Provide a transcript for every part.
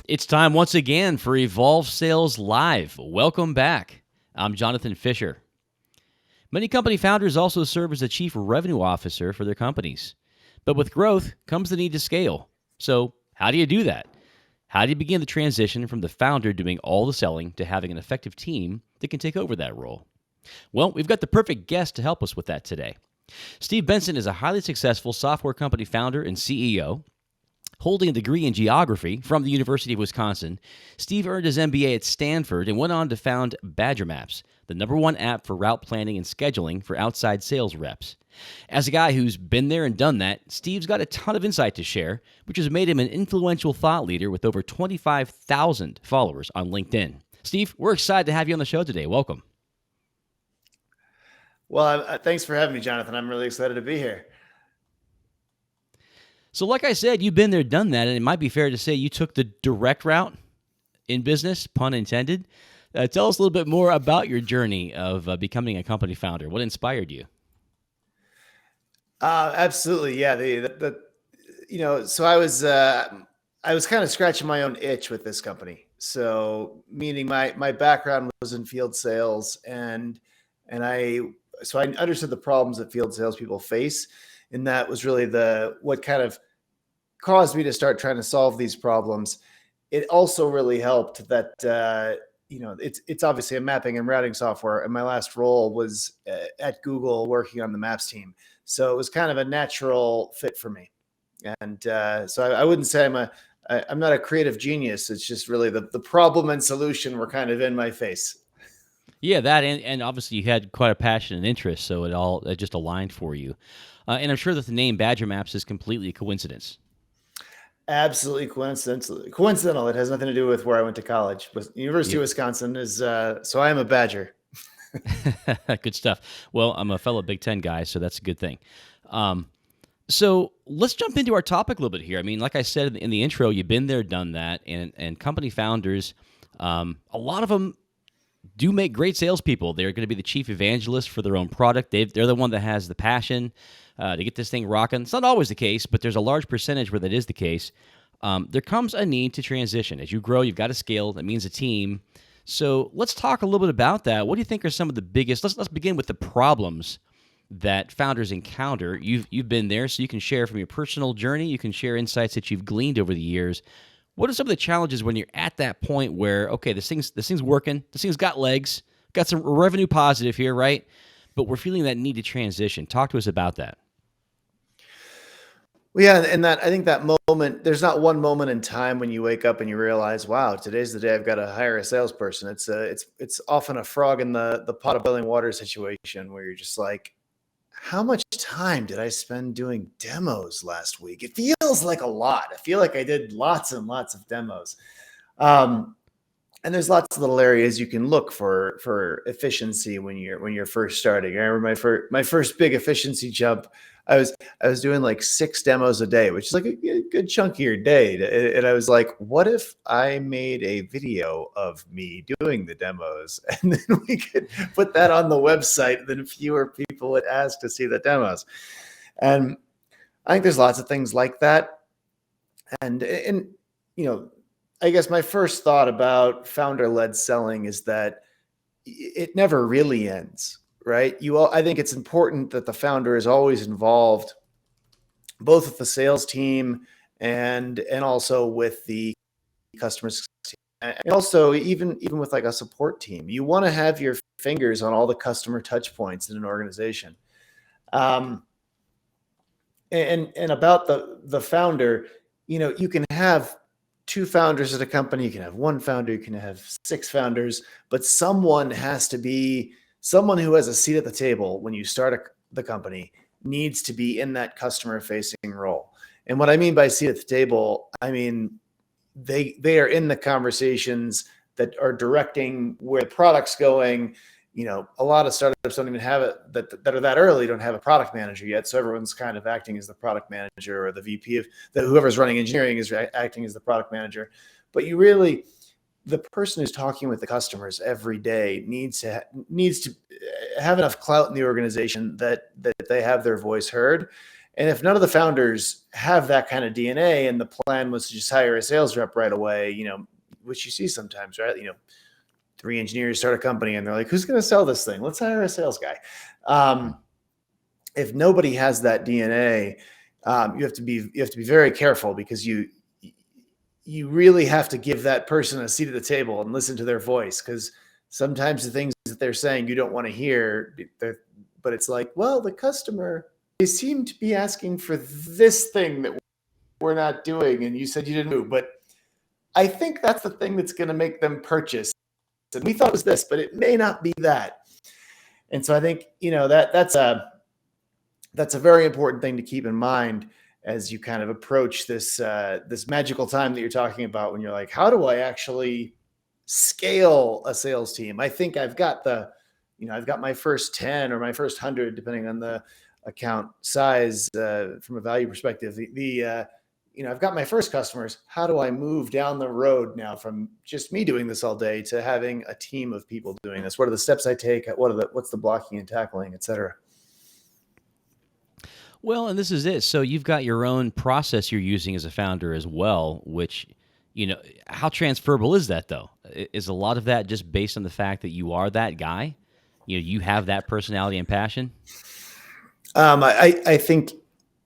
It's time once again for Evolve Sales Live. Welcome back. I'm Jonathan Fisher. Many company founders also serve as the chief revenue officer for their companies. But with growth comes the need to scale. So, how do you do that? How do you begin the transition from the founder doing all the selling to having an effective team that can take over that role? Well, we've got the perfect guest to help us with that today. Steve Benson is a highly successful software company founder and CEO. Holding a degree in geography from the University of Wisconsin, Steve earned his MBA at Stanford and went on to found Badger Maps, the #1 app for route planning and scheduling for outside sales reps. As a guy who's been there and done that, Steve's got a ton of insight to share, which has made him an influential thought leader with over 25,000 followers on LinkedIn. Steve, we're excited to have you on the show today. Welcome. Well, thanks for having me, Jonathan. I'm really excited to be here. So like I said, you've been there, done that, and it might be fair to say you took the direct route in business, pun intended. Tell us a little bit more about your journey of becoming a company founder. What inspired you? Absolutely. Yeah. So I was kind of scratching my own itch with this company. So meaning my background was in field sales so I understood the problems that field salespeople face. And that was really what kind of caused me to start trying to solve these problems. It also really helped that, it's obviously a mapping and routing software. And my last role was at Google working on the Maps team. So it was kind of a natural fit for me. And so I wouldn't say I'm not a creative genius. It's just really the problem and solution were kind of in my face. Yeah, that and obviously you had quite a passion and interest, so it just aligned for you. And I'm sure that the name Badger Maps is completely a coincidence. Absolutely coincidental. It has nothing to do with where I went to college. But University of Wisconsin is so I am a Badger. Good stuff. Well, I'm a fellow Big Ten guy, so that's a good thing. So let's jump into our topic a little bit here. I mean, like I said in the intro, you've been there, done that, and company founders, a lot of them do make great salespeople. They're going to be the chief evangelist for their own product. They're the one that has the passion to get this thing rocking. It's not always the case, but there's a large percentage where that is the case. There comes a need to transition. As you grow, you've got to scale. That means a team. So let's talk a little bit about that. What do you think are some of the biggest? Let's begin with the problems that founders encounter. You've been there, so you can share from your personal journey. You can share insights that you've gleaned over the years. What are some of the challenges when you're at that point where, okay, this thing's working, this thing's got legs, got some revenue positive here, right? But we're feeling that need to transition. Talk to us about that. Well, yeah, and I think that moment, there's not one moment in time when you wake up and you realize, wow, today's the day I've got to hire a salesperson. It's often a frog in the pot of boiling water situation where you're just like, how much time did I spend doing demos last week? It feels like a lot. I feel like I did lots and lots of demos. And there's lots of little areas you can look for efficiency when you're first starting. I remember my first big efficiency jump. I was doing like 6 demos a day, which is like a good chunk of your day. And I was like, what if I made a video of me doing the demos and then we could put that on the website, then fewer people would ask to see the demos. And I think there's lots of things like that. And I guess my first thought about founder-led selling is that it never really ends, right? I think it's important that the founder is always involved, both with the sales team and also with the customer success team, and also even with like a support team. You want to have your fingers on all the customer touch points in an organization. And about the founder, you can have 2 founders at a company, you can have 1 founder, you can have 6 founders, but someone who has a seat at the table when you start the company needs to be in that customer facing role. And what I mean by seat at the table, I mean, they are in the conversations that are directing where the product's going. A lot of startups don't even have it that are that early, don't have a product manager yet. So everyone's kind of acting as the product manager, or the VP of whoever's running engineering is acting as the product manager. But the person who's talking with the customers every day needs to have enough clout in the organization that they have their voice heard. And if none of the founders have that kind of DNA and the plan was to just hire a sales rep right away, which you see sometimes, right? 3 engineers start a company and they're like, who's going to sell this thing? Let's hire a sales guy. If nobody has that DNA, you have to be very careful, because you really have to give that person a seat at the table and listen to their voice, because sometimes the things that they're saying you don't want to hear, but it's like, well, the customer, they seem to be asking for this thing that we're not doing, and you said you didn't do, but I think that's the thing that's going to make them purchase. And we thought it was this, but it may not be that. And so I think, that's a very important thing to keep in mind as you kind of approach this magical time that you're talking about, when you're like, how do I actually scale a sales team? I think I've got I've got my first 10 or my first 100, depending on the account size, from a value perspective. I've got my first customers. How do I move down the road now from just me doing this all day to having a team of people doing this? What are the steps I take? What's the blocking and tackling, et cetera? Well, and this is it. So you've got your own process you're using as a founder as well, which, how transferable is that, though? Is a lot of that just based on the fact that you are that guy? You have that personality and passion? I think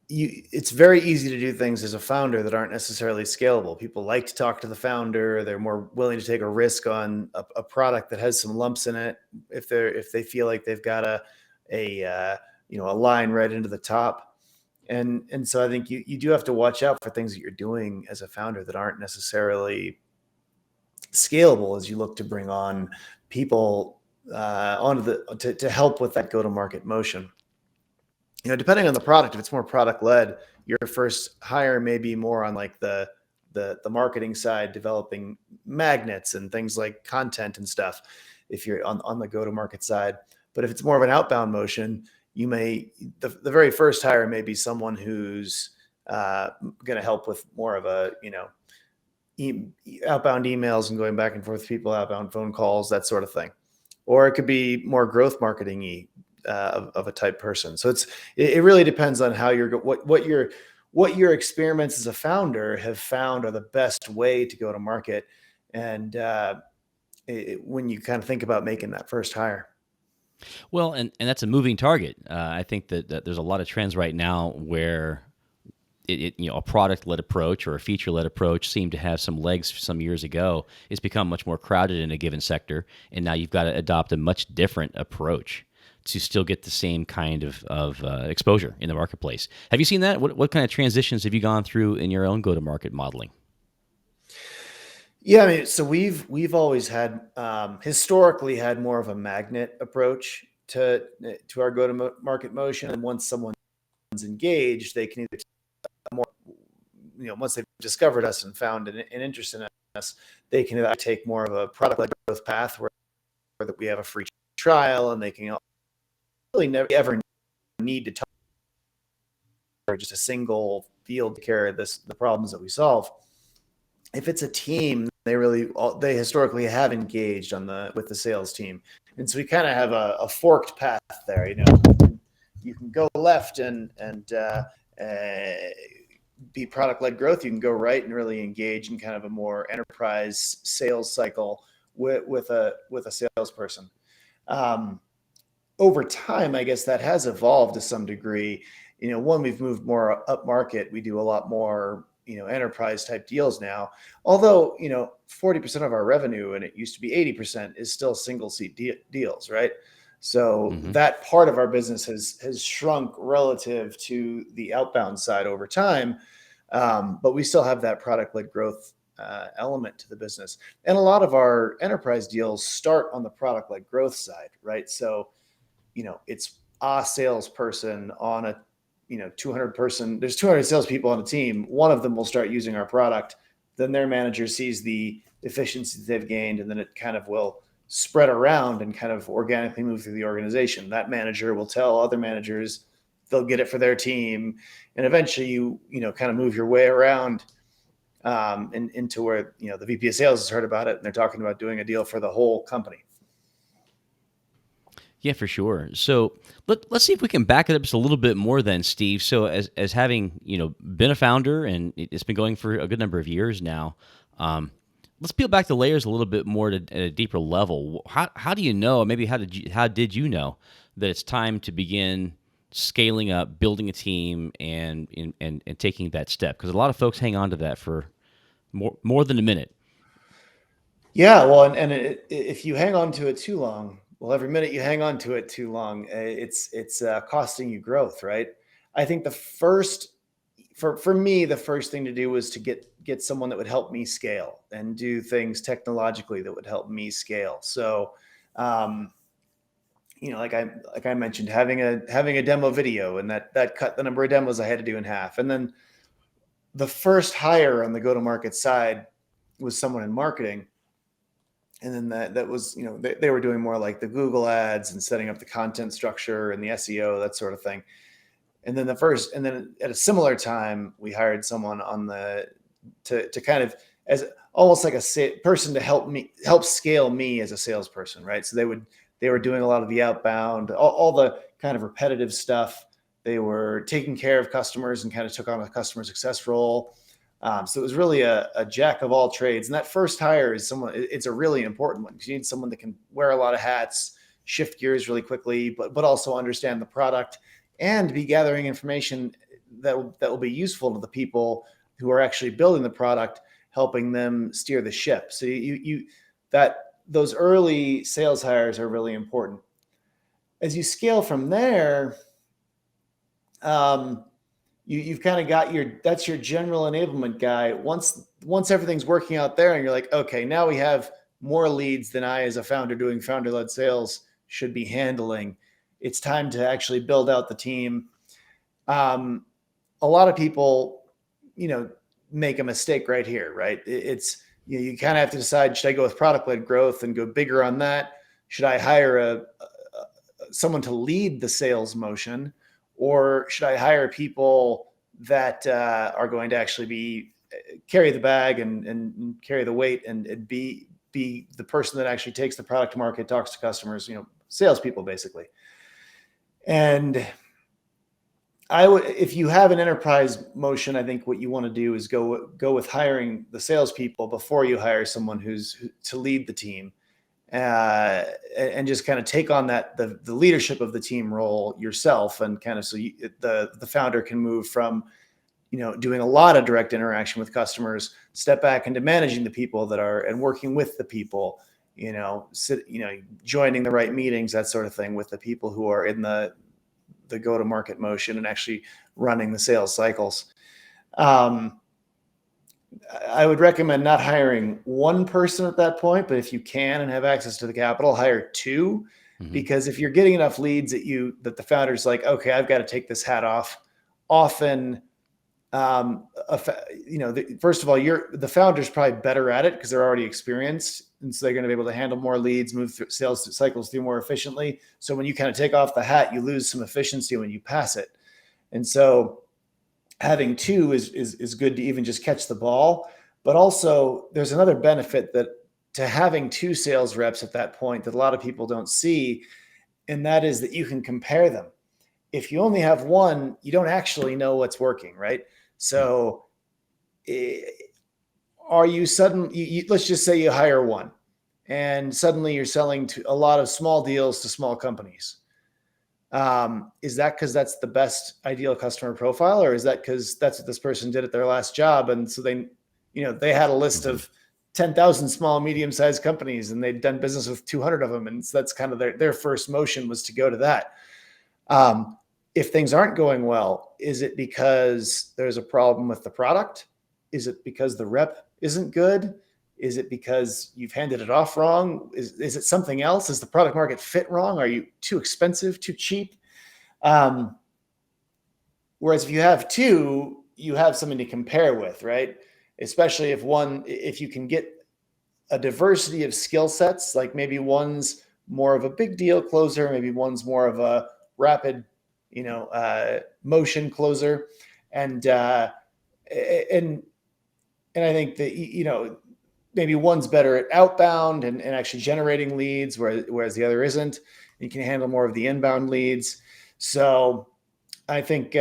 it's very easy to do things as a founder that aren't necessarily scalable. People like to talk to the founder. They're more willing to take a risk on a product that has some lumps in it, if they feel like they've got a line right into the top. And so I think you do have to watch out for things that you're doing as a founder that aren't necessarily scalable as you look to bring on people to help with that go-to-market motion. Depending on the product, if it's more product led, your first hire may be more on like the marketing side, developing magnets and things like content and stuff, if you're on the go-to-market side. But if it's more of an outbound motion, the very first hire may be someone who's going to help with more of a, outbound emails and going back and forth with people, outbound phone calls, that sort of thing. Or it could be more growth marketing-y of a type person. So it really depends on how what your experiments as a founder have found are the best way to go to market. And when you kind of think about making that first hire. Well, and that's a moving target. I think that there's a lot of trends right now where a product-led approach or a feature-led approach seemed to have some legs some years ago. It's become much more crowded in a given sector, and now you've got to adopt a much different approach to still get the same kind of exposure in the marketplace. Have you seen that? What kind of transitions have you gone through in your own go-to-market modeling? Yeah, I mean, so we've always had historically had more of a magnet approach to our go-to-market motion, and once someone's engaged, they can either more, once they've discovered us and found an interest in us, they can either take more of a product-led growth path where we have a free trial, and they can really never ever need to talk or just a single field to carry the problems that we solve. If it's a team, they historically have engaged with the sales team, and so we kind of have a forked path there. You can go left and be product-led growth. You can go right and really engage in kind of a more enterprise sales cycle with a salesperson. Over time, I guess that has evolved to some degree. We've moved more up market. We do a lot more, enterprise type deals now. Although, 40% of our revenue, and it used to be 80%, is still single seat deals, right? So that part of our business has shrunk relative to the outbound side over time. But we still have that product-led growth element to the business. And a lot of our enterprise deals start on the product-led growth side, right? So, it's a salesperson on a 200 person, there's 200 salespeople on a team. One of them will start using our product. Then their manager sees the efficiencies they've gained, and then it kind of will spread around and kind of organically move through the organization. That manager will tell other managers, they'll get it for their team. And eventually you kind of move your way around and into where, the VP of sales has heard about it and they're talking about doing a deal for the whole company. Yeah, for sure. So let's see if we can back it up just a little bit more then, Steve. So as having, been a founder and it's been going for a good number of years now, let's peel back the layers a little bit more at a deeper level. How do you know, maybe how did you know that it's time to begin scaling up, building a team and taking that step? Because a lot of folks hang on to that for more than a minute. Yeah, well, if you hang on to it too long, well, every minute you hang on to it too long, it's costing you growth, right? I think the first for me, the first thing to do was to get someone that would help me scale and do things technologically that would help me scale. So, um, like I mentioned, having a demo video, and that cut the number of demos I had to do in half. And then the first hire on the go to market side was someone in marketing, and then that was, they were doing more like the Google ads and setting up the content structure and the SEO, that sort of thing. And then at a similar time, we hired someone on the to kind of as almost like a person to help scale me as a salesperson, right? So they were doing a lot of the outbound, all the kind of repetitive stuff. They were taking care of customers and kind of took on a customer success role. So it was really a jack of all trades. And that first hire is someone. It's a really important one because you need someone that can wear a lot of hats, shift gears really quickly, but also understand the product and be gathering information that will be useful to the people who are actually building the product, helping them steer the ship. So that those early sales hires are really important. As you scale from there, um, you've kind of got that's your general enablement guy. Once everything's working out there, and you're like, okay, now we have more leads than I, as a founder doing founder-led sales, should be handling. It's time to actually build out the team. Um, a lot of people, make a mistake right here, right? It's you kind of have to decide: should I go with product-led growth and go bigger on that? Should I hire someone to lead the sales motion, or should I hire people that are going to actually carry the bag and carry the weight and be the person that actually takes the product to market, talks to customers, salespeople basically. And if you have an enterprise motion, I think what you want to do is go with hiring the salespeople before you hire someone to lead the team, and just kind of take on the leadership of the team role yourself, and kind of the founder can move from doing a lot of direct interaction with customers, step back into managing the people and working with the people, joining the right meetings, that sort of thing, with the people who are in the go-to-market motion and actually running the sales cycles. I would recommend not hiring one person at that point, but if you can and have access to the capital, hire two, Mm-hmm. because if you're getting enough leads that the founder's like, okay, I've got to take this hat off. Often, first of all, the founder's probably better at it because they're already experienced, and so they're going to be able to handle more leads, move through sales cycles through more efficiently. So when you kind of take off the hat, you lose some efficiency when you pass it. And so having two is good to even just catch the ball. But also, there's another benefit to having two sales reps at that point that a lot of people don't see, and that is that you can compare them. If you only have one, you don't actually know what's working, right? So are you let's just say you hire one, and suddenly you're selling to a lot of small deals to small companies. Is that because that's the best ideal customer profile, or is that because that's what this person did at their last job? And so they had a list Mm-hmm. of 10,000 small, medium-sized companies, and they'd done business with 200 of them. And so that's kind of their first motion was to go to that. If things aren't going well, is it because there's a problem with the product? Is it because the rep isn't good? Is it because you've handed it off wrong? Is it something else? Is the product market fit wrong? Are you too expensive, too cheap? Whereas if you have two, you have something to compare with, right? Especially if you can get a diversity of skill sets, like maybe one's more of a big deal closer, maybe one's more of a rapid, motion closer. And I think that, maybe one's better at outbound and actually generating leads, whereas the other isn't. You can handle more of the inbound leads. So I think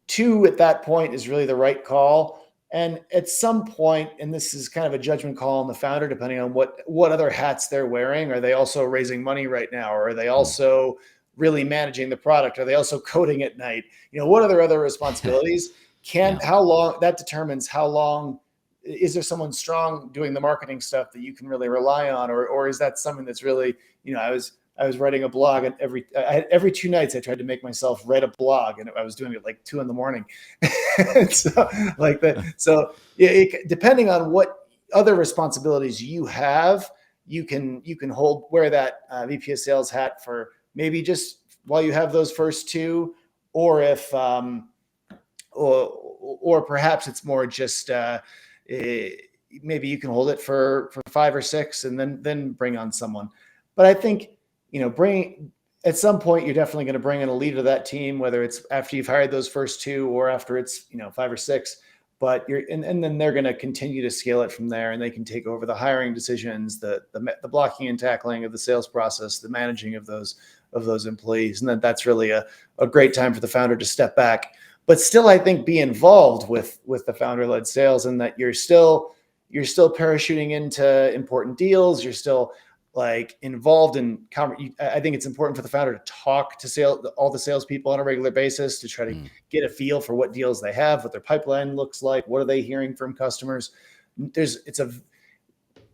two at that point is really the right call. And at some point, and this is kind of a judgment call on the founder, depending on what other hats they're wearing. Are they also raising money right now? Or are they also really managing the product? Are they also coding at night? What are their other responsibilities? Yeah. How long that determines how long is there someone strong doing the marketing stuff that you can really rely on, or is that something that's really, I was writing a blog, and every 2 nights I tried to make myself write a blog, and I was doing it like 2 a.m. so like that. So depending on what other responsibilities you have, you can wear that VP of sales hat for maybe just while you have those first two, or if or perhaps it's more just maybe you can hold it for 5 or 6 and then bring on someone. But I think, at some point, you're definitely going to bring in a leader of that team, whether it's after you've hired those first two or after it's 5 or 6. But and then they're going to continue to scale it from there, and they can take over the hiring decisions, the blocking and tackling of the sales process, the managing of those employees, and that's really a great time for the founder to step back, but still, I think, be involved with the founder-led sales, and that you're still parachuting into important deals. You're still like involved in. I think it's important for the founder to talk to all the salespeople on a regular basis to try to get a feel for what deals they have, what their pipeline looks like, what are they hearing from customers.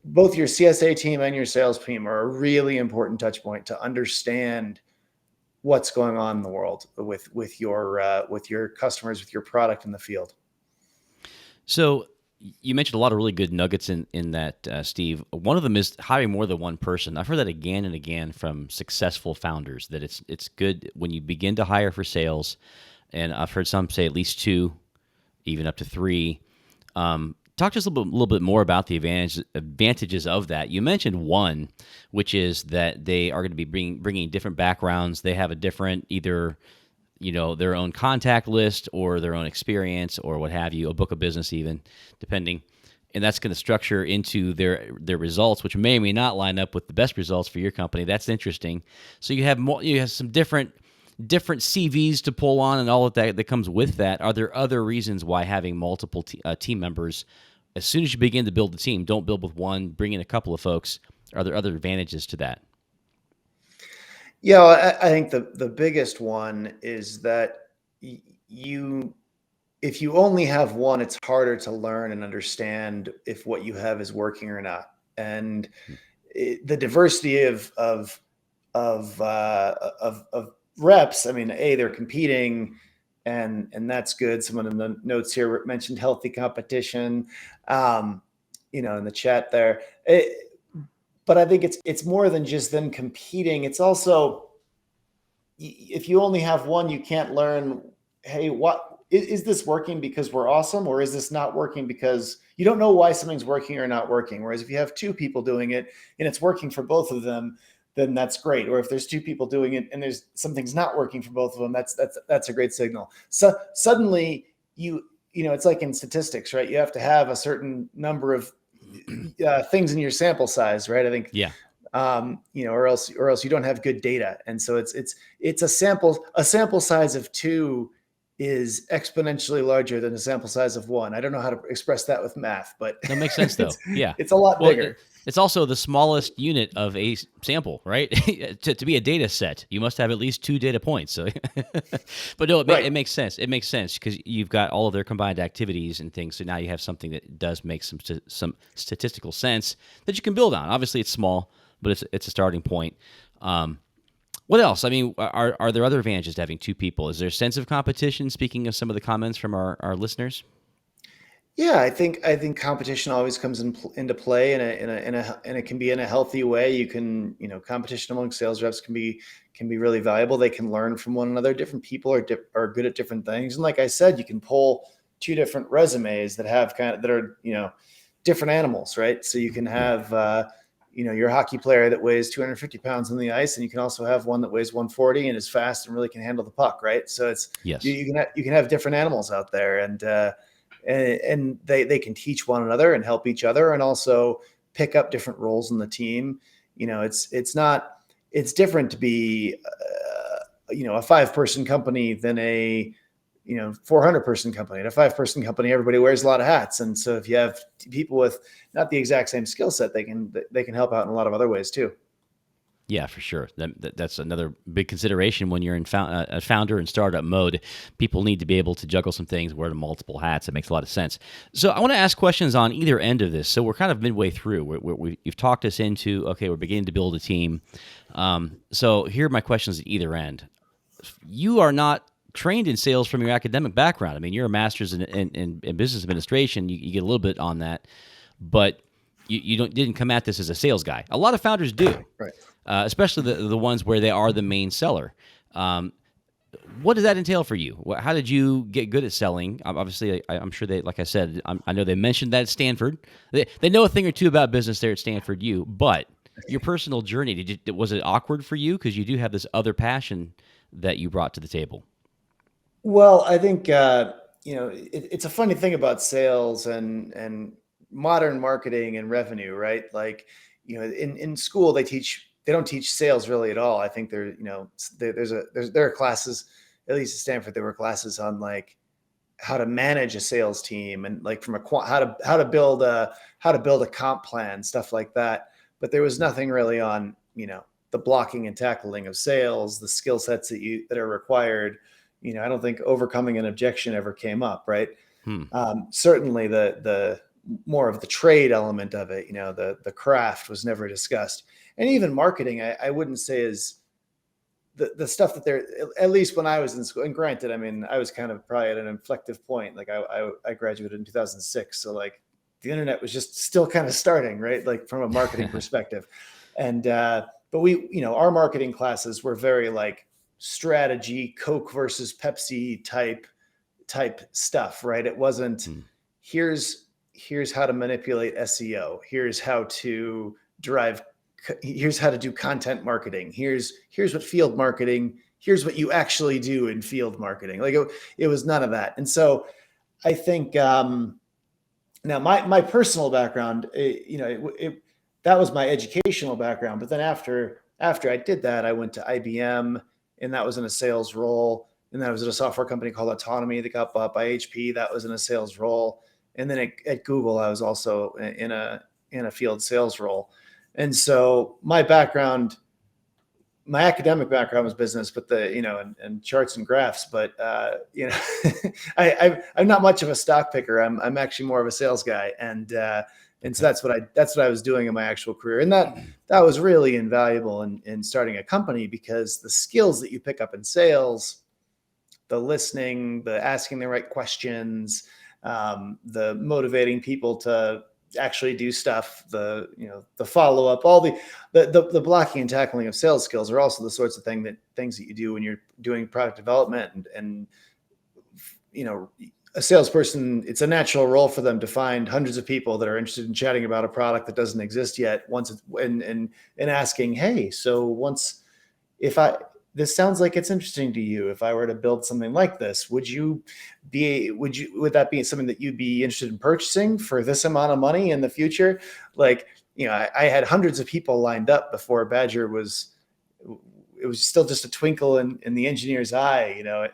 Both your CSA team and your sales team are a really important touch point to understand what's going on in the world with your customers, with your product in the field. So you mentioned a lot of really good nuggets in that, Steve. One of them is hiring more than one person. I've heard that again and again from successful founders, that it's good when you begin to hire for sales, and I've heard some say at least 2, even up to 3. Talk to us a little bit more about the advantages of that. You mentioned one, which is that they are going to be bringing different backgrounds. They have a different either their own contact list or their own experience or what have you, a book of business even, depending. And that's going to structure into their results, which may or may not line up with the best results for your company. That's interesting. So you have some different CVs to pull on and all of that comes with that. Are there other reasons why having multiple team members, as soon as you begin to build the team, don't build with one, bring in a couple of folks? Are there other advantages to that? Yeah, I think the biggest one is that if you only have one, it's harder to learn and understand if what you have is working or not. And the diversity of reps. I mean, they're competing, and that's good. Someone in the notes here mentioned healthy competition, in the chat there. But I think it's more than just them competing. It's also, if you only have one, you can't learn, hey, what is this working because we're awesome, or is this not working because you don't know why something's working or not working? Whereas if you have 2 people doing it and it's working for both of them, then that's great. Or if there's 2 people doing it and something's not working for both of them, that's a great signal. So suddenly it's like in statistics, right? You have to have a certain number of things in your sample size, right? I think, Yeah. or else you don't have good data. And so it's a sample size of 2 is exponentially larger than a sample size of 1. I don't know how to express that with math, but That makes sense though. Yeah. it's a lot bigger. It's also the smallest unit of a sample, right? to be a data set, you must have at least 2 data points. So, but no, it makes sense. It makes sense because you've got all of their combined activities and things. So now you have something that does make some statistical sense that you can build on. Obviously, it's small, but it's a starting point. What else? I mean, are there other advantages to having 2 people? Is there a sense of competition? Speaking of some of the comments from our listeners. Yeah, I think competition always comes into play, and it can be in a healthy way. You can, competition among sales reps can be really valuable. They can learn from one another. Different people are good at different things, and like I said, you can pull 2 different resumes that are different animals, right? So you can have your hockey player that weighs 250 pounds on the ice, and you can also have one that weighs 140 and is fast and really can handle the puck, right? So it's Yes. you can have different animals out there, and and they can teach one another and help each other, and also pick up different roles in the team. It's different to be a 5-person company than a 400-person company. At a 5-person company, everybody wears a lot of hats, and so if you have people with not the exact same skill set, they can help out in a lot of other ways too. Yeah, for sure. That's another big consideration when you're in a founder and startup mode. People need to be able to juggle some things, wear multiple hats. It makes a lot of sense. So I want to ask questions on either end of this. So we're kind of midway through. You've talked us into, okay, we're beginning to build a team. So here are my questions at either end. You are not trained in sales from your academic background. I mean, you're a master's in business administration. You get a little bit on that, but you didn't come at this as a sales guy. A lot of founders do. Right. Especially the ones where they are the main seller. What does that entail for you? How did you get good at selling? Obviously, I'm sure they, like I said, I know they mentioned that at Stanford. They know a thing or two about business there at Stanford U, but your personal journey, was it awkward for you? Because you do have this other passion that you brought to the table. Well, I think it's a funny thing about sales and modern marketing and revenue, right? Like, in school they don't teach sales really at all. I think there are classes, at least at Stanford, there were classes on like how to manage a sales team and like from how to build a comp plan, stuff like that. But there was nothing really on the blocking and tackling of sales, the skill sets that are required. I don't think overcoming an objection ever came up, right? Certainly the more of the trade element of it, the craft was never discussed. And even marketing, I wouldn't say is the stuff that they're, at least when I was in school. And granted, I mean, I was kind of probably at an inflective point. Like I graduated in 2006. So like the internet was just still kind of starting, right? Like from a marketing perspective. And, but our marketing classes were very like strategy, Coke versus Pepsi type stuff, right? It wasn't, here's how to manipulate SEO. Here's how to do content marketing. Here's what field marketing, here's what you actually do in field marketing. Like it was none of that. And so I think, now my personal background, that was my educational background. But then after I did that, I went to IBM, and that was in a sales role. And then I was at a software company called Autonomy that got bought by HP. That was in a sales role. And then at Google, I was also in a field sales role. And so my academic background was business, but and charts and graphs. But I'm not much of a stock picker. I'm actually more of a sales guy, and so that's what I was doing in my actual career, and that was really invaluable in starting a company, because the skills that you pick up in sales, the listening, the asking the right questions, the motivating people to actually do stuff, the follow-up, all the blocking and tackling of sales skills are also the sorts of things that you do when you're doing product development. And a salesperson, it's a natural role for them to find hundreds of people that are interested in chatting about a product that doesn't exist yet, and asking, hey, so this sounds like it's interesting to you. If I were to build something like this, would that be something that you'd be interested in purchasing for this amount of money in the future? Like, I had hundreds of people lined up before Badger it was still just a twinkle in the engineer's eye, and I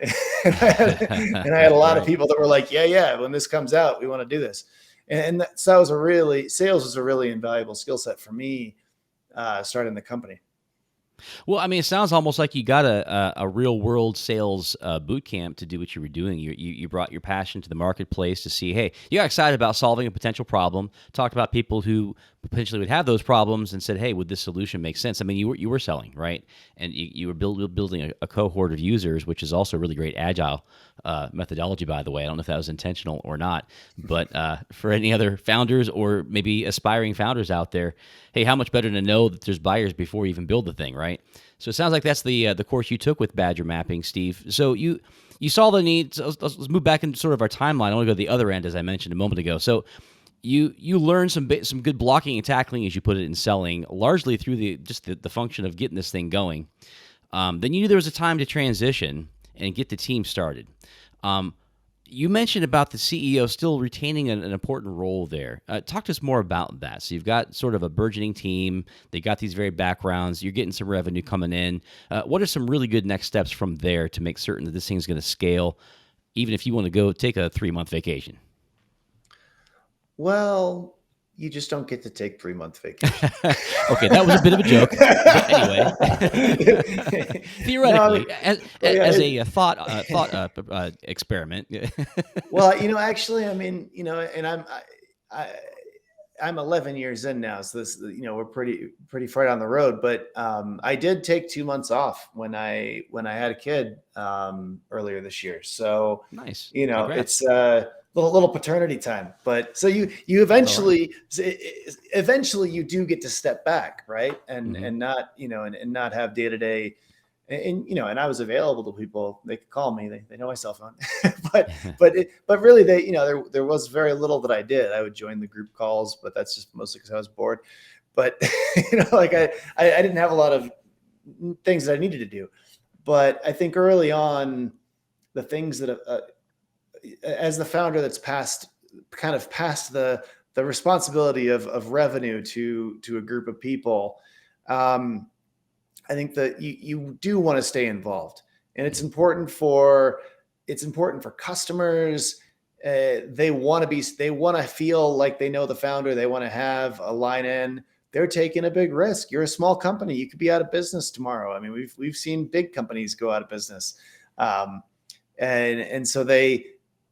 had a lot of people that were like, yeah, when this comes out, we want to do this. So sales was a really invaluable skill set for me, starting the company. Well, I mean, it sounds almost like you got a real world sales boot camp to do what you were doing. You brought your passion to the marketplace to see, hey, you got excited about solving a potential problem, talked about people who potentially would have those problems, and said, hey, would this solution make sense? I mean, you were selling, right? And you were building a cohort of users, which is also really great agile methodology, by the way. I don't know if that was intentional or not, but for any other founders or maybe aspiring founders out there, hey, how much better to know that there's buyers before you even build the thing, right? So it sounds like that's the course you took with Badger Mapping, Steve. So you saw the need. So let's move back into sort of our timeline. I want to go to the other end, as I mentioned a moment ago. So you learned some good blocking and tackling, as you put it, in selling, largely through the function of getting this thing going. Then you knew there was a time to transition and get the team started. You mentioned about the CEO still retaining an important role there. Talk to us more about that. So you've got sort of a burgeoning team. They got these very backgrounds. You're getting some revenue coming in. What are some really good next steps from there to make certain that this thing's going to scale, even if you want to go take a 3-month vacation? Well, you just don't get to take 3-month vacation. Okay, that was a bit of a joke, but anyway, No, I mean, theoretically, yeah, as a thought experiment. well, actually, I mean, and I, I'm 11 years in now, so this, we're pretty far down the road. But I did take 2 months off when I had a kid earlier this year. So, Nice, it's congrats. little paternity time. But so you That's all right. eventually you do get to step back, right, Mm-hmm. and not and not have day to day. And I was available to people. They could call me. They know my cell phone, but really, there was very little that I did. I would join the group calls, but that's just mostly because I was bored. But like I didn't have a lot of things that I needed to do. But I think early on, the things that as the founder that's passed the responsibility of revenue to a group of people. Um, I think that you do want to stay involved, and it's important for customers. They want to feel like they know the founder. They want to have a line in. They're taking a big risk. You're a small company. You could be out of business tomorrow. I mean, we've seen big companies go out of business, um, and so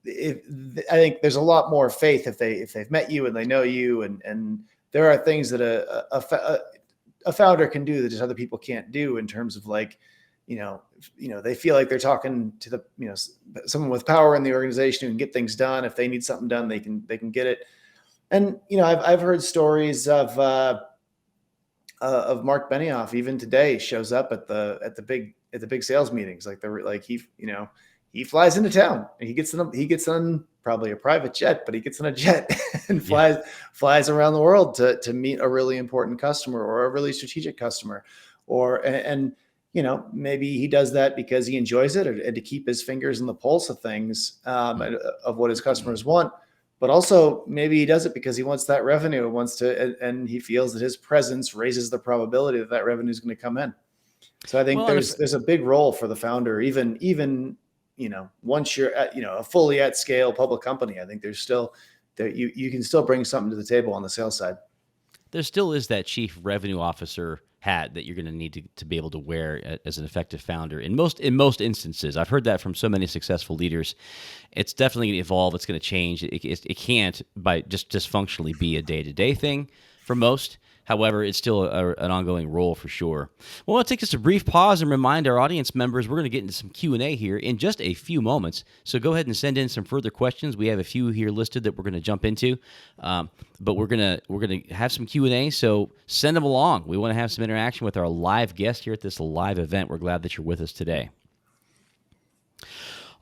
if, I think there's a lot more faith if they've met you and they know you, and there are things that a founder can do that just other people can't do in terms of like, they feel like they're talking to someone with power in the organization who can get things done. If they need something done, they can get it. And I've heard stories of Mark Benioff even today shows up at the big sales meetings. Like he flies into town. He gets on probably a private jet, but he gets on a jet and Yeah. flies around the world to meet a really important customer or a really strategic customer, and maybe he does that because he enjoys it, and to keep his fingers in the pulse of things, of what his customers want. But also maybe he does it because he wants that revenue, and he feels that his presence raises the probability that revenue is going to come in. So I think Well, and if there's a big role for the founder, even once you're at a fully at scale public company. I think there's still that you can still bring something to the table on the sales side. there still is that chief revenue officer hat that you're going to need to be able to wear as an effective founder in most instances. I've heard that from so many successful leaders. It's definitely going to evolve. It's going to change. It can't by just functionally be a day-to-day thing for most. However, it's still an ongoing role for sure. Well, I want to take just a brief pause and remind our audience members we're going to get into some Q&A here in just a few moments. So go ahead and send in some further questions. We have a few here listed that we're going to jump into, but we're gonna have some Q&A. So send them along. We want to have some interaction with our live guest here at this live event. We're glad that you're with us today.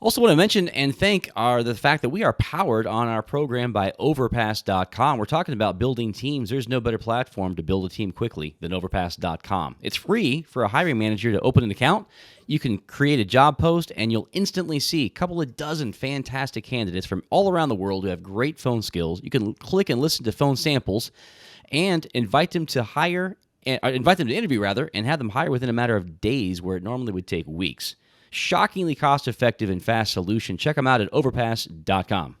Also, want to mention and thank the fact that we are powered on our program by Overpass.com. We're talking about building teams. There's no better platform to build a team quickly than Overpass.com. It's free for a hiring manager to open an account. You can create a job post, and you'll instantly see a couple of dozen fantastic candidates from all around the world who have great phone skills. You can click and listen to phone samples and invite them to interview rather, and have them hire within a matter of days where it normally would take weeks. Shockingly cost-effective and fast solution. Check them out at overpass.com.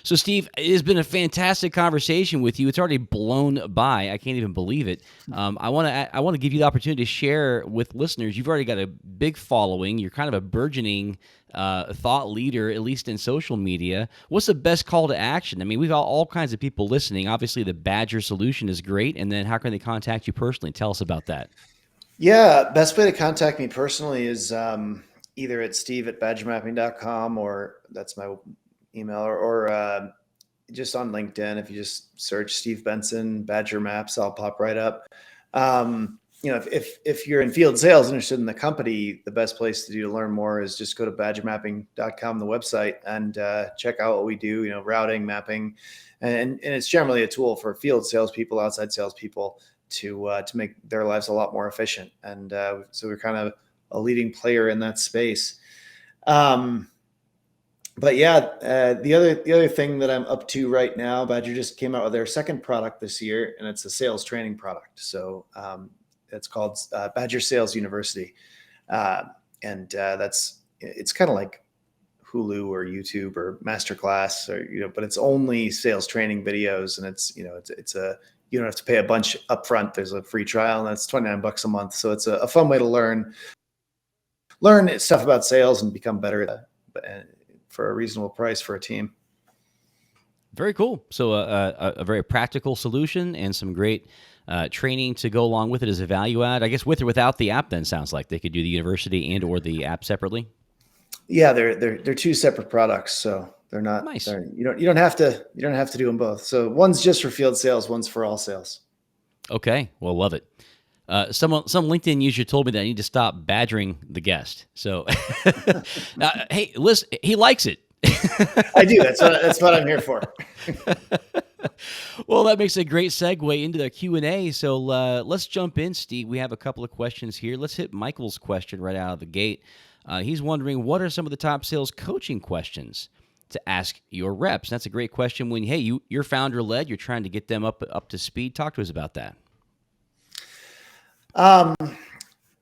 So, Steve, it has been a fantastic conversation with you. It's already blown by. I can't even believe it. I want to give you the opportunity to share with listeners. You've already got a big following. You're kind of a burgeoning thought leader, at least in social media. What's the best call to action? I mean, we've got all kinds of people listening. Obviously, the Badger solution is great. And then how can they contact you personally? Tell us about that. Yeah, best way to contact me personally is either at steve@badgermapping.com, or that's my email, or just on LinkedIn. If you just search Steve Benson Badger Maps, I'll pop right up. If you're in field sales, interested in the company, the best place to learn more is just go to badgermapping.com, the website, and check out what we do. Routing, mapping, and it's generally a tool for field salespeople, outside salespeople, to make their lives a lot more efficient. And so we're kind of a leading player in that space. Um, But yeah, the other thing that I'm up to right now, Badger just came out with their second product this year, and it's a sales training product. So it's called Badger Sales University, uh, and it's kind of like Hulu or YouTube or Masterclass, or but it's only sales training videos, and it's a you don't have to pay a bunch upfront. There's a free trial, and that's $29 a month. So it's a fun way to learn stuff about sales and become better at that for a reasonable price for a team. Very cool. So a very practical solution and some great training to go along with it as a value add. I guess with or without the app, then sounds like they could do the university and or the app separately. Yeah, they're two separate products, so they're not. Nice. You don't have to do them both. So one's just for field sales, one's for all sales. Okay. Well, love it. Some LinkedIn user told me that I need to stop badgering the guest. So, hey, listen, he likes it. I do. That's what I'm here for. Well, that makes a great segue into the Q&A. So let's jump in, Steve. We have a couple of questions here. Let's hit Michael's question right out of the gate. He's wondering, what are some of the top sales coaching questions to ask your reps? That's a great question. When you're founder led, you're trying to get them up to speed. Talk to us about that.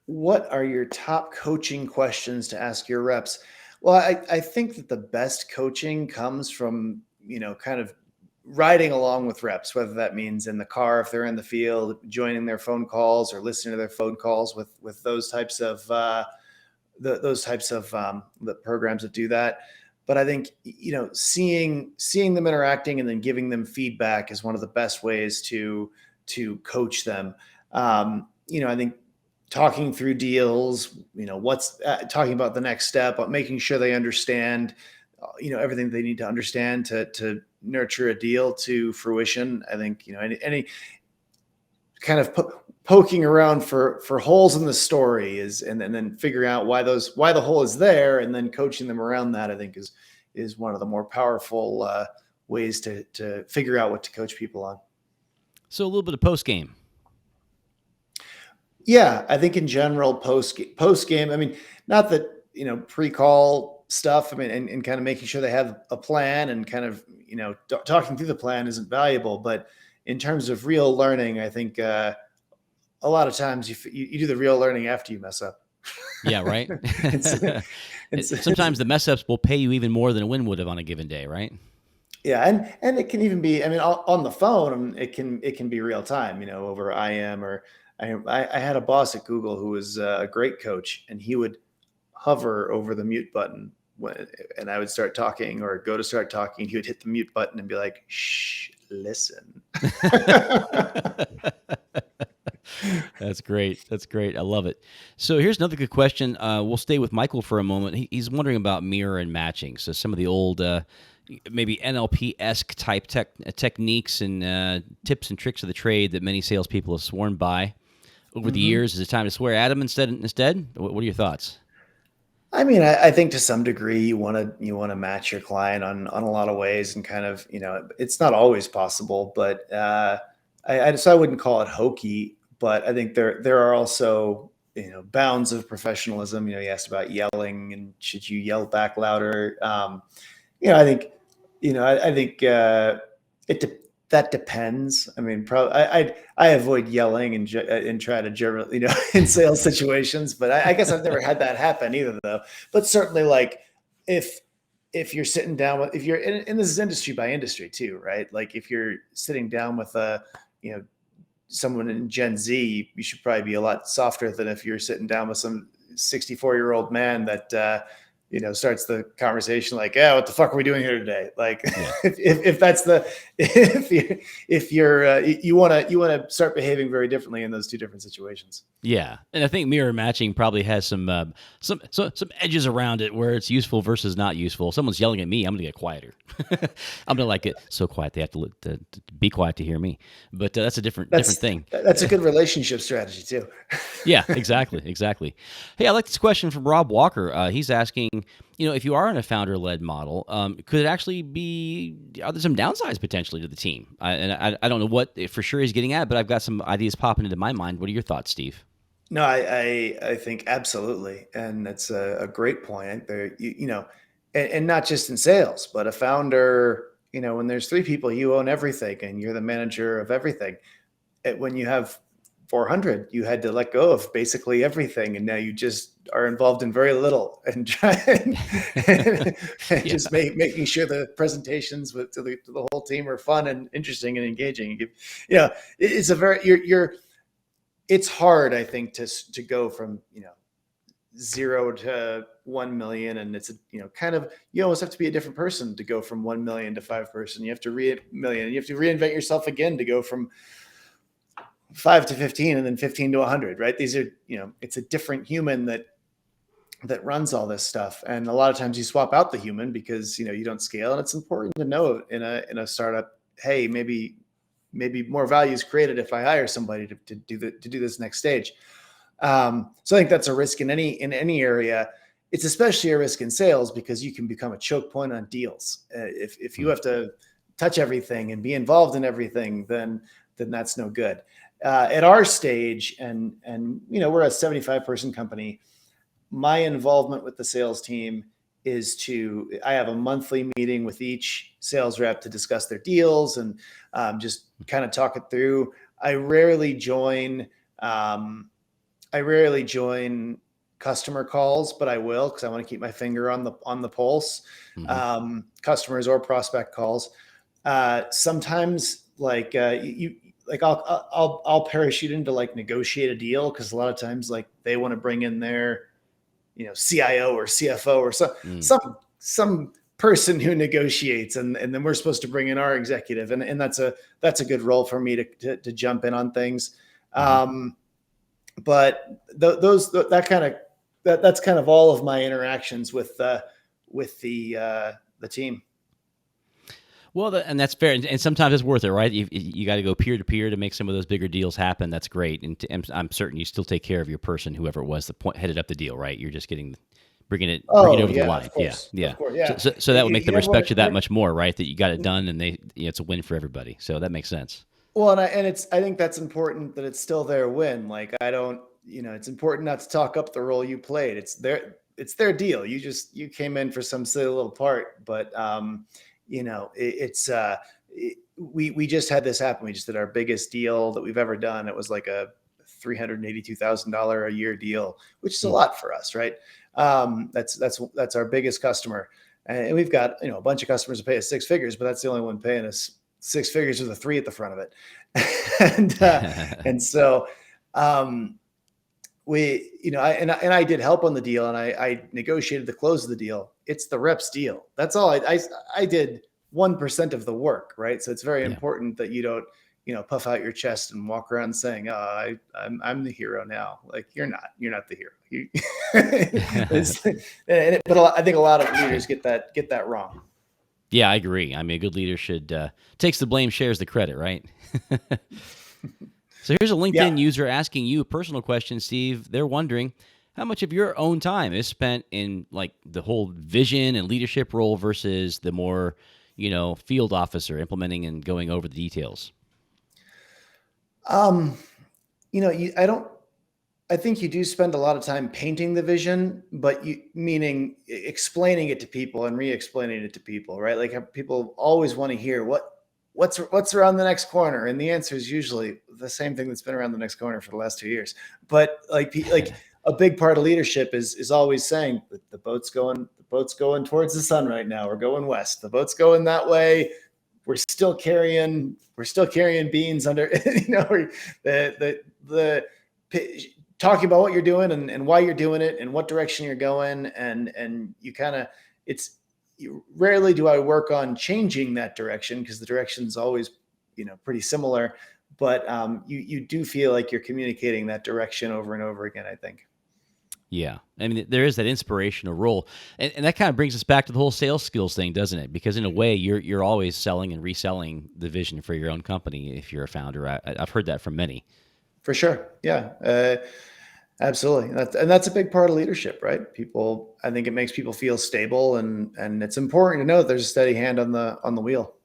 What are your top coaching questions to ask your reps? Well, I think that the best coaching comes from, kind of riding along with reps, whether that means in the car, if they're in the field, joining their phone calls or listening to their phone calls with those types of the programs that do that. But I think, seeing them interacting and then giving them feedback is one of the best ways to coach them. I think talking through deals, what's talking about the next step, but making sure they understand, everything they need to understand to nurture a deal to fruition. I think, any kind of poking around for holes in the story and then figuring out why the hole is there, and then coaching them around that, I think is one of the more powerful ways to figure out what to coach people on. So a little bit of post game. Yeah, I think in general, post game. I mean, not that pre-call stuff. I mean, and kind of making sure they have a plan and kind of talking through the plan isn't valuable. But in terms of real learning, I think a lot of times you do the real learning after you mess up. Yeah, right. Sometimes the mess ups will pay you even more than a win would have on a given day, right? Yeah, and it can even be. I mean, on the phone, it can be real time. Over IM or. I had a boss at Google who was a great coach, and he would hover over the mute button and I would start talking or go to start talking. He would hit the mute button and be like, "Shh, listen." That's great. That's great. I love it. So here's another good question. We'll stay with Michael for a moment. He's wondering about mirror and matching. So some of the old maybe NLP-esque type techniques and tips and tricks of the trade that many salespeople have sworn by over the years. Is it time to swear at them instead? What are your thoughts? I mean, I think to some degree you want to match your client on a lot of ways, and kind of it's not always possible, but so I wouldn't call it hokey, but I think there are also bounds of professionalism. You asked about yelling, and should you yell back louder? I think that depends. I mean, probably I avoid yelling and try to generally, in sales situations, but I guess I've never had that happen either, though. But certainly, like if you're sitting down with, if you're and this is industry by industry too, right? Like if you're sitting down with someone in Gen Z, you should probably be a lot softer than if you're sitting down with some 64-year-old man that starts the conversation like, "Yeah, what the fuck are we doing here today?" Like, yeah. if that's if you want to start behaving very differently in those two different situations. Yeah, and I think mirror matching probably has some edges around it where it's useful versus not useful. If someone's yelling at me, I'm gonna get quieter. I'm gonna like it so quiet they have to be quiet to hear me. But that's a different thing. That's a good relationship strategy too. Yeah, exactly. Hey, I like this question from Rob Walker. He's asking, if you are in a founder-led model, could it actually are there some downsides potentially to the team? I don't know what for sure he's getting at, but I've got some ideas popping into my mind. What are your thoughts, Steve? No, I think absolutely, and that's a great point. There, and not just in sales, but a founder, when there's three people, you own everything and you're the manager of everything. When you have 400, you had to let go of basically everything, and now you just are involved in very little and trying and Yeah. just making sure the presentations to the whole team are fun and interesting and engaging. It's a very it's hard, I think, to go from 0 to 1 million, and it's kind of, you almost have to be a different person to go from 1 million to 5 person. You have to reinvent yourself again to go from 5 to 15 and then 15 to 100, right? These are, it's a different human that runs all this stuff. And a lot of times you swap out the human because, you don't scale. And it's important to know in a startup, hey, maybe more value is created if I hire somebody to do this next stage. So I think that's a risk in any area. It's especially a risk in sales because you can become a choke point on deals. If you have to touch everything and be involved in everything, then that's no good. At our stage, and we're a 75-person company, my involvement with the sales team is I have a monthly meeting with each sales rep to discuss their deals and just kind of talk it through. I rarely join customer calls, but I will, because I want to keep my finger on the pulse. Customers or prospect calls. Sometimes I'll parachute into negotiate a deal, because a lot of times they want to bring in their CIO or CFO or some person who negotiates, and then we're supposed to bring in our executive, and that's a good role for me to jump in on things. But that's kind of all of my interactions with the team. Well, and that's fair, and sometimes it's worth it, right? You got to go peer to peer to make some of those bigger deals happen. That's great, and I'm certain you still take care of your person, whoever it was that headed up the deal, right? You're just bringing it over the line. Of course, Yeah. Yeah. So that would make them respect you that much more, right? That you got it done, and it's a win for everybody. So that makes sense. Well, I think that's important, that it's still their win. It's important not to talk up the role you played. It's their deal. You came in for some silly little part, but we just had this happen. We just did our biggest deal that we've ever done. It was like a $382,000 a year deal, which is a lot for us, right? That's our biggest customer, and we've got a bunch of customers who pay us 6 figures, but that's the only one paying us 6 figures with a 3 at the front of it. and so I did help on the deal, and I negotiated the close of the deal. It's the rep's deal. That's all. I did 1% of the work, right? So it's very important that you don't puff out your chest and walk around saying, "Oh, I'm the hero now." Like, you're not the hero. But I think a lot of leaders get that wrong. Yeah, I agree. I mean, a good leader takes the blame, shares the credit, right? So here's a LinkedIn user asking you a personal question, Steve. They're wondering how much of your own time is spent in the whole vision and leadership role versus the more, field officer implementing and going over the details. I think you do spend a lot of time painting the vision, but meaning explaining it to people and re-explaining it to people, right? Like, people always want to hear what's around the next corner, and the answer is usually the same thing that's been around the next corner for the last 2 years. But a big part of leadership is always saying the boat's going towards the sun right now. We're going west. The boat's going that way. We're still carrying beans under, the talking about what you're doing and why you're doing it and what direction you're going. And rarely do I work on changing that direction, because the direction's always, pretty similar, but you do feel like you're communicating that direction over and over again, I think. Yeah. I mean, there is that inspirational role. And that kind of brings us back to the whole sales skills thing, doesn't it? Because in a way, you're always selling and reselling the vision for your own company if you're a founder. I've heard that from many. For sure. Yeah. Absolutely. That's a big part of leadership, right? I think it makes people feel stable, and it's important to know that there's a steady hand on the wheel.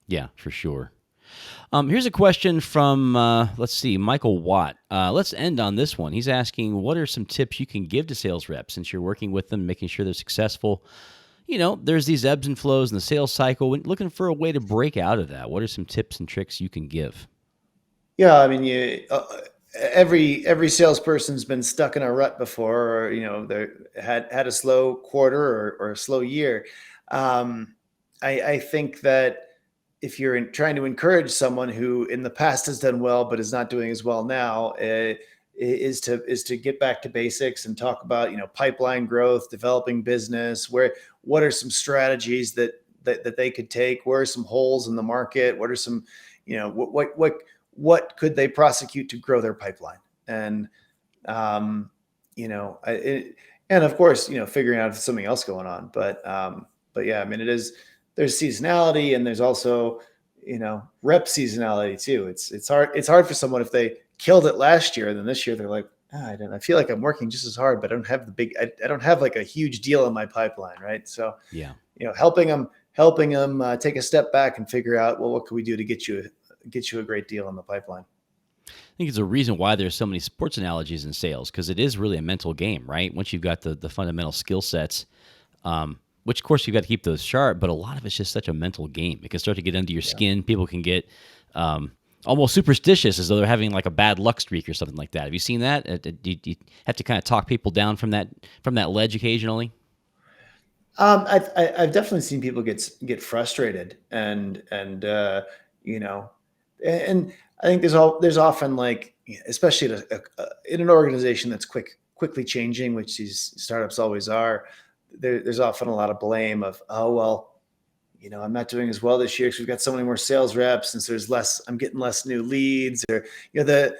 Yeah, for sure. Here's a question from, let's see, Michael Watt. Let's end on this one. He's asking, what are some tips you can give to sales reps since you're working with them, making sure they're successful, there's these ebbs and flows in the sales cycle. When looking for a way to break out of that, what are some tips and tricks you can give? Yeah, I mean, every salesperson's been stuck in a rut before, or they had a slow quarter or a slow year. Um, I think that if you're trying to encourage someone who in the past has done well but is not doing as well now, is to get back to basics and talk about pipeline growth, developing business. What are some strategies that they could take? Where are some holes in the market? What are some what could they prosecute to grow their pipeline? And um, you know, and of course, figuring out if there's something else going on. But yeah, I mean, there's seasonality, and there's also rep seasonality too. It's hard for someone if they killed it last year and then this year they're like, I feel like I'm working just as hard, but I don't have I don't have like a huge deal in my pipeline, right? So Yeah. helping them take a step back and figure out, well, what can we do to get you a great deal in the pipeline. I think it's a reason why there's so many sports analogies in sales, because it is really a mental game, right? Once you've got the fundamental skill sets, which of course you've got to keep those sharp, but a lot of it's just such a mental game. It can start to get under your skin. People can get almost superstitious, as though they're having like a bad luck streak or something like that. Have you seen that? Do you have to kind of talk people down from that ledge occasionally? I've definitely seen people get frustrated, and you know, and I think there's often, like, especially in an organization that's quickly changing, which these startups always are. There's often a lot of blame of, oh well, I'm not doing as well this year because we've got so many more sales reps, and so I'm getting less new leads, or I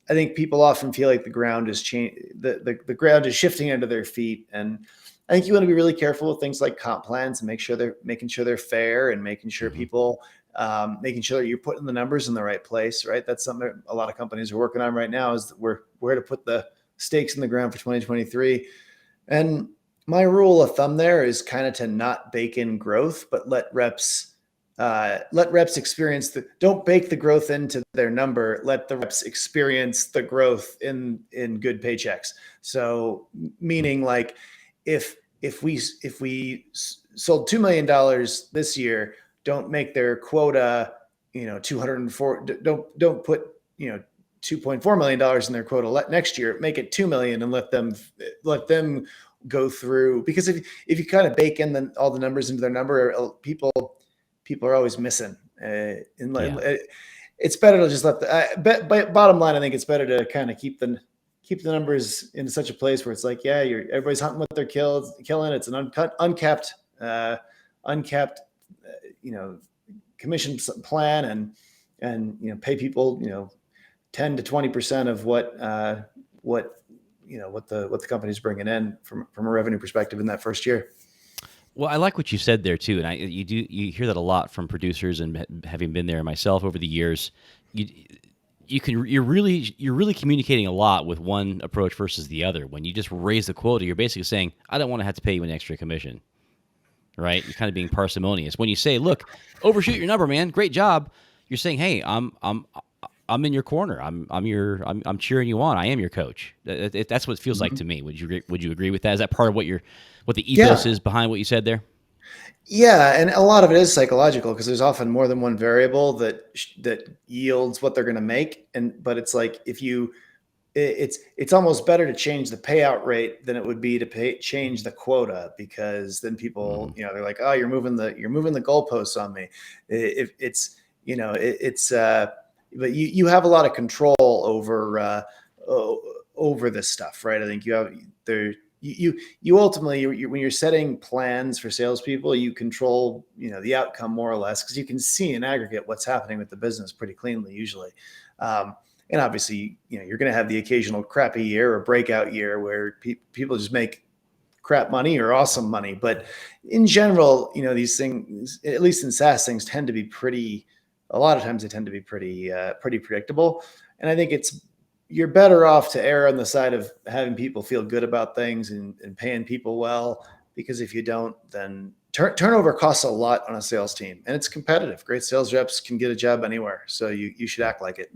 think people often feel like the ground is the ground is shifting under their feet. And I think you want to be really careful with things like comp plans and making sure they're fair, and making sure Hmm. making sure that you're putting the numbers in the right place, right? That's something that a lot of companies are working on right now, is where to put the stakes in the ground for 2023. And my rule of thumb there is kind of to not bake in growth, but let reps experience don't bake the growth into their number. Let the reps experience the growth in good paychecks. So meaning, like, if we sold $2 million this year, don't make their quota 204. Don't put $2.4 million in their quota. Let next year make it 2 million, and let them go through. Because if you kind of bake in all the numbers into their number, people are always missing. Yeah. It's better to just let but bottom line, I think it's better to kind of keep the numbers in such a place where it's like, yeah, everybody's hunting what they're killing. It's an uncapped you know commission plan, and pay people 10 to 20% of what the company's bringing in from a revenue perspective in that first year. Well, I like what you said there too, and you hear that a lot from producers, and having been there myself over the years, you you're really communicating a lot with one approach versus the other. When you just raise the quota, you're basically saying, I don't want to have to pay you an extra commission, right? You're kind of being parsimonious. When you say, look, overshoot your number, man, great job, you're saying, hey, I'm in your corner. I'm cheering you on. I am your coach. That's what it feels like Mhm. to me. Would you agree with that? Is that part of what the ethos Yeah. is behind what you said there? Yeah, and a lot of it is psychological, because there's often more than one variable that yields what they're going to make. But it's like, it's almost better to change the payout rate than it would be to change the quota, because then people, Hmm. they're like, oh, you're moving the goalposts on me. If it's it's but you have a lot of control over this stuff, right? I think you have there you ultimately, when you're setting plans for salespeople, you control the outcome more or less, because you can see in aggregate what's happening with the business pretty cleanly usually. Um, and obviously, you're going to have the occasional crappy year or breakout year where people just make crap money or awesome money. But in general, these things, at least in SaaS, things tend to be a lot of times they tend to be pretty predictable. And I think you're better off to err on the side of having people feel good about things, and paying people well, because if you don't, then turnover costs a lot on a sales team, and it's competitive. Great sales reps can get a job anywhere. So you should act like it.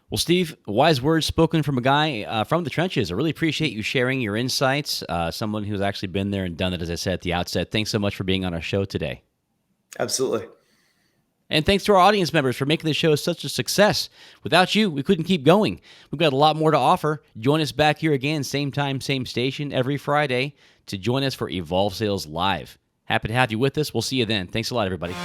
Well, Steve, wise words spoken from a guy from the trenches. I really appreciate you sharing your insights. Someone who's actually been there and done it, as I said at the outset. Thanks so much for being on our show today. Absolutely. And thanks to our audience members for making the show such a success. Without you, we couldn't keep going. We've got a lot more to offer. Join us back here again, same time, same station, every Friday to join us for Evolve Sales Live. Happy to have you with us. We'll see you then. Thanks a lot, everybody.